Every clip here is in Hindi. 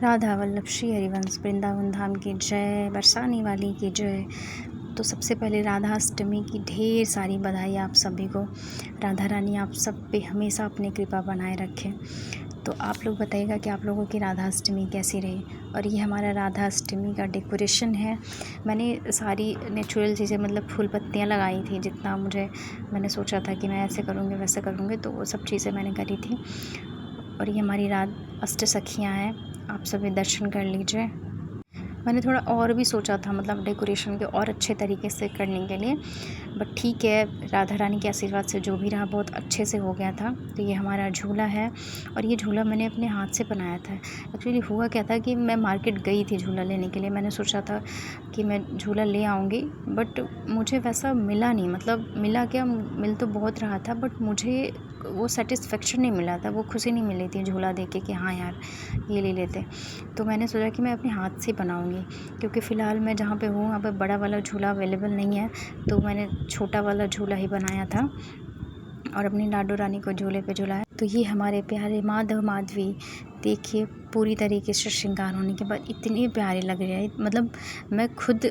राधा वल्लभ श्री हरिवंश वृंदावन धाम की जय, बरसाने वाली की जय। तो सबसे पहले राधाष्टमी की ढेर सारी बधाई आप सभी को। राधा रानी आप सब पे हमेशा अपनी कृपा बनाए रखें। तो आप लोग बताइएगा कि आप लोगों की राधाष्टमी कैसी रही। और ये हमारा राधाष्टमी का डेकोरेशन है। मैंने सारी नेचुरल चीज़ें मतलब फूल पत्तियाँ लगाई थी, जितना मैंने सोचा था कि मैं ऐसे करूँगी वैसे करूँगी, तो वो सब चीज़ें मैंने करी थी। और ये हमारी अष्ट सखियाँ हैं, आप सभी दर्शन कर लीजिए। मैंने थोड़ा और भी सोचा था, मतलब डेकोरेशन के और अच्छे तरीके से करने के लिए, बट ठीक है, राधा रानी के आशीर्वाद से जो भी रहा बहुत अच्छे से हो गया था। तो ये हमारा झूला है, और ये झूला मैंने अपने हाथ से बनाया था। एक्चुअली हुआ क्या था कि मैं मार्केट गई थी झूला लेने के लिए। मैंने सोचा था कि मैं झूला ले आऊँगी, बट मुझे वैसा मिला नहीं। मतलब मिला क्या, मिल तो बहुत रहा था, बट मुझे वो सेटिस्फेक्शन नहीं मिला था, वो खुशी नहीं मिली थी झूला देख के कि हाँ यार ये ले लेते। तो मैंने सोचा कि मैं अपने हाथ से बनाऊँगी, क्योंकि फ़िलहाल मैं जहाँ पे हूँ वहाँ पे बड़ा वाला झूला अवेलेबल नहीं है, तो मैंने छोटा वाला झूला ही बनाया था और अपनी लाडो रानी को झूले पे झुलाया। तो ये हमारे प्यारे माधव माधवी देखिए, पूरी तरीके से श्रृंगार होने के बाद इतने प्यारे लग रहे हैं। मतलब मैं खुद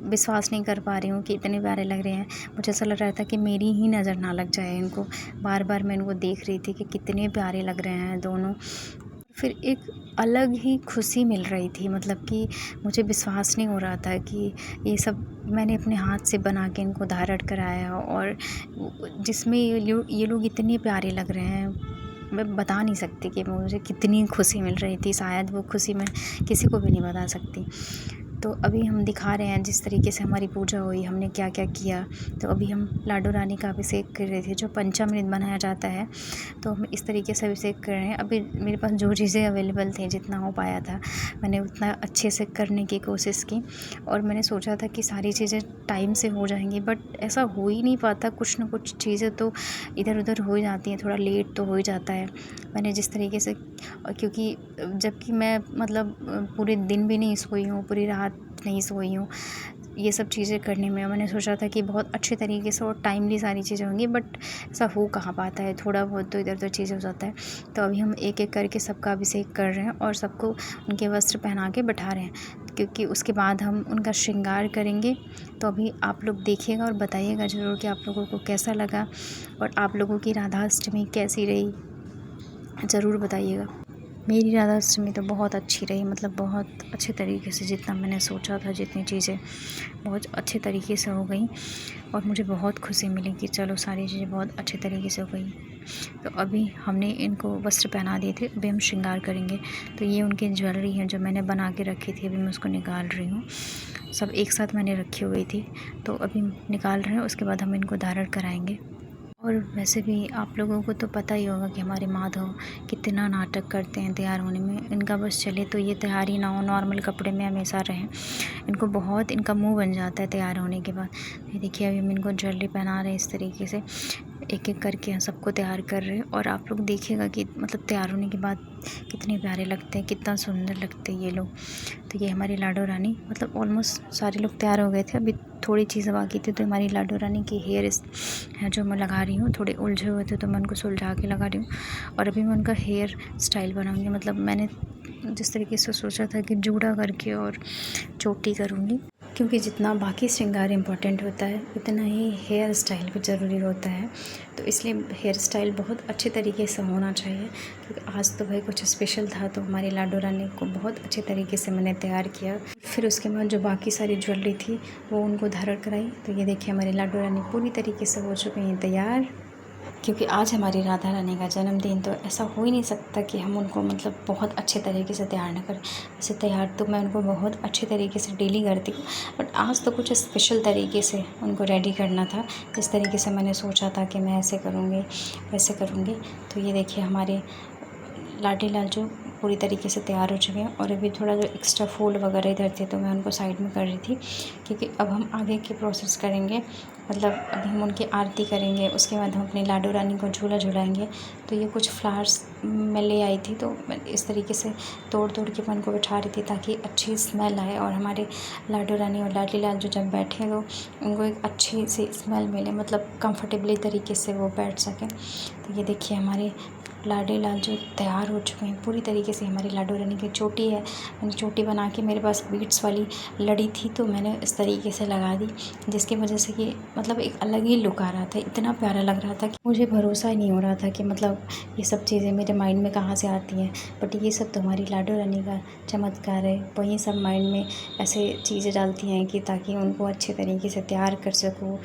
विश्वास नहीं कर पा रही हूँ कि इतने प्यारे लग रहे हैं। मुझे ऐसा लग रहा था कि मेरी ही नज़र ना लग जाए इनको। बार बार मैं इनको देख रही थी कि कितने प्यारे लग रहे हैं दोनों। फिर एक अलग ही खुशी मिल रही थी, मतलब कि मुझे विश्वास नहीं हो रहा था कि ये सब मैंने अपने हाथ से बना के इनको धारण कराया, और जिसमें ये लोग इतने प्यारे लग रहे हैं, मैं बता नहीं सकती कि मुझे कितनी खुशी मिल रही थी। शायद वो खुशी मैं किसी को भी नहीं बता सकती। तो अभी हम दिखा रहे हैं जिस तरीके से हमारी पूजा हुई, हमने क्या क्या किया। तो अभी हम लाडो रानी का अभिषेक कर रहे थे, जो पंचामृत बनाया जाता है, तो हम इस तरीके से अभिषेक कर रहे हैं। अभी मेरे पास जो चीज़ें अवेलेबल थी, जितना हो पाया था मैंने उतना अच्छे से करने की कोशिश की। और मैंने सोचा था कि सारी चीज़ें टाइम से हो जाएंगी, बट ऐसा हो ही नहीं पाता। कुछ ना कुछ चीज़ें तो इधर उधर हो जाती हैं, थोड़ा लेट तो हो ही जाता है। मैंने जिस तरीके से, क्योंकि जबकि मैं मतलब पूरे दिन भी नहीं सोई हूँ, पूरी रात नहीं सोई हूँ, ये सब चीज़ें करने में मैंने सोचा था कि बहुत अच्छे तरीके से और टाइमली सारी चीज़ें होंगी, बट ऐसा हो कहाँ पाता है। थोड़ा बहुत तो इधर उधर चीज़ें हो जाता है। तो अभी हम एक एक करके सबका अभिषेक कर रहे हैं और सबको उनके वस्त्र पहना के बैठा रहे हैं, क्योंकि उसके बाद हम उनका श्रृंगार करेंगे। तो अभी आप लोग देखिएगा और बताइएगा ज़रूर कि आप लोगों को कैसा लगा, और आप लोगों की राधाष्टमी कैसी रही, ज़रूर बताइएगा। मेरी राधाष्टमी तो बहुत अच्छी रही, मतलब बहुत अच्छे तरीके से, जितना मैंने सोचा था, जितनी चीज़ें बहुत अच्छे तरीके से हो गई, और मुझे बहुत खुशी मिली कि चलो सारी चीज़ें बहुत अच्छे तरीके से हो गई। तो अभी हमने इनको वस्त्र पहना दिए थे, अभी हम श्रृंगार करेंगे। तो ये उनकी ज्वेलरी है जो मैंने बना के रखी थी, अभी मैं उसको निकाल रही हूँ। सब एक साथ मैंने रखी हुई थी, तो अभी निकाल रहे हैं, उसके बाद हम इनको धारण कराएंगे। और वैसे भी आप लोगों को तो पता ही होगा कि हमारे माधव कितना नाटक करते हैं तैयार होने में। इनका बस चले तो ये तैयार ही ना हो, नॉर्मल कपड़े में हमेशा रहें, इनको बहुत इनका मुंह बन जाता है तैयार होने के बाद। ये देखिए, अभी हम इनको ज्वेलरी पहना रहे हैं इस तरीके से, एक एक करके हम सबको तैयार कर रहे हैं। और आप लोग देखिएगा कि मतलब तैयार होने के बाद कितने प्यारे लगते हैं, कितना सुंदर लगते हैं ये लोग। तो ये हमारी लाडो रानी, मतलब ऑलमोस्ट सारे लोग तैयार हो गए थे, अभी थोड़ी चीज़ें बाकी थी। तो हमारी लाडो रानी की हेयर है जो मैं लगा रही हूँ, थोड़े उलझे हुए थे तो मैं उनको सुलझा के लगा रही हूँ। और अभी मैं उनका हेयर स्टाइल बनाऊँगी, मतलब मैंने जिस तरीके से सोचा था कि जूड़ा करके और चोटी करूँगी, क्योंकि जितना बाकी श्रृंगार इम्पोर्टेंट होता है उतना ही हेयर स्टाइल भी ज़रूरी होता है। तो इसलिए हेयर स्टाइल बहुत अच्छे तरीके से होना चाहिए, क्योंकि आज तो भाई कुछ स्पेशल था। तो हमारी लाडो रानी को बहुत अच्छे तरीके से मैंने तैयार किया। फिर उसके बाद जो बाकी सारी ज्वेलरी थी वो उनको धारण कराई। तो ये देखिए, हमारी लाडो रानी पूरी तरीके से हो चुकी हैं तैयार, क्योंकि आज हमारी राधा रानी का जन्मदिन। तो ऐसा हो ही नहीं सकता कि हम उनको मतलब बहुत अच्छे तरीके से तैयार ना करें। वैसे तैयार तो मैं उनको बहुत अच्छे तरीके से डेली करती हूँ, बट आज तो कुछ स्पेशल तरीके से उनको रेडी करना था। जिस तरीके से मैंने सोचा था कि मैं ऐसे करूँगी वैसे करूँगी। तो ये देखिए, हमारे लाडी लाल पूरी तरीके से तैयार हो चुके हैं। और अभी थोड़ा जो एक्स्ट्रा फूल वगैरह इधर थे तो मैं उनको साइड में कर रही थी, क्योंकि अब हम आगे की प्रोसेस करेंगे। मतलब अभी हम उनकी आरती करेंगे, उसके बाद हम अपनी लाडो रानी को झूला झुलाएंगे। तो ये कुछ फ्लावर्स मैं ले आई थी, तो मैं इस तरीके से तोड़ तोड़ के मैं उनको बिठा रही थी ताकि अच्छी स्मेल आए, और हमारे लाडो रानी और लाडी लाल जो जब बैठे तो उनको एक अच्छी सी स्मेल मिले, मतलब कंफर्टेबली तरीके से वो बैठ सकें। तो ये देखिए, हमारे लाडली लाल जो तैयार हो चुके हैं पूरी तरीके से। हमारी लाडो रानी की चोटी है, मैंने चोटी बना के, मेरे पास बीट्स वाली लड़ी थी तो मैंने इस तरीके से लगा दी, जिसकी वजह से कि मतलब एक अलग ही लुक आ रहा था। इतना प्यारा लग रहा था कि मुझे भरोसा ही नहीं हो रहा था कि मतलब ये सब चीज़ें मेरे माइंड में कहाँ से आती हैं। बट ये सब तो हमारी लाडो रानी का चमत्कार है। वही सब माइंड में ऐसे चीज़ें डालती हैं कि ताकि उनको अच्छे तरीके से तैयार कर सकूँ।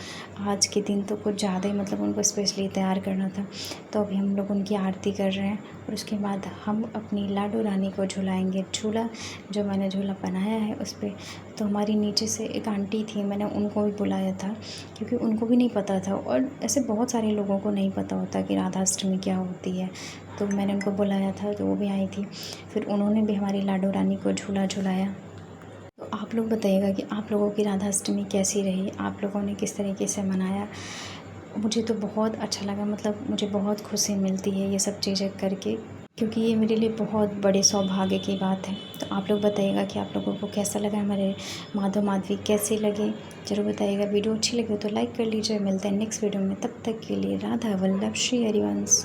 आज के दिन तो कुछ ज़्यादा ही मतलब उनको स्पेशली तैयार करना था। तो अभी हम लोग उनकी आरती कर रहे हैं और उसके बाद हम अपनी लाडो रानी को झुलाएंगे। झूला जो मैंने झूला बनाया है उस पर तो हमारी नीचे से एक आंटी थी, मैंने उनको भी बुलाया था क्योंकि उनको भी नहीं पता था और ऐसे बहुत सारे लोगों को नहीं पता होता कि राधाष्टमी क्या होती है। तो मैंने उनको बुलाया था तो वो भी आई थी, फिर उन्होंने भी हमारी लाडो रानी को झूला झुलाया। तो आप लोग बताइएगा कि आप लोगों की राधाष्टमी कैसी रही, आप लोगों ने किस तरीके से मनाया। मुझे तो बहुत अच्छा लगा, मतलब मुझे बहुत खुशी मिलती है ये सब चीज़ें करके, क्योंकि ये मेरे लिए बहुत बड़े सौभाग्य की बात है। तो आप लोग बताइएगा कि आप लोगों को कैसा लगा, हमारे माधव माधवी कैसे लगे, ज़रूर बताइएगा। वीडियो अच्छी लगी हो तो लाइक कर लीजिए। मिलते हैं नेक्स्ट वीडियो में, तब तक के लिए राधा वल्लभ श्री हरिवंश।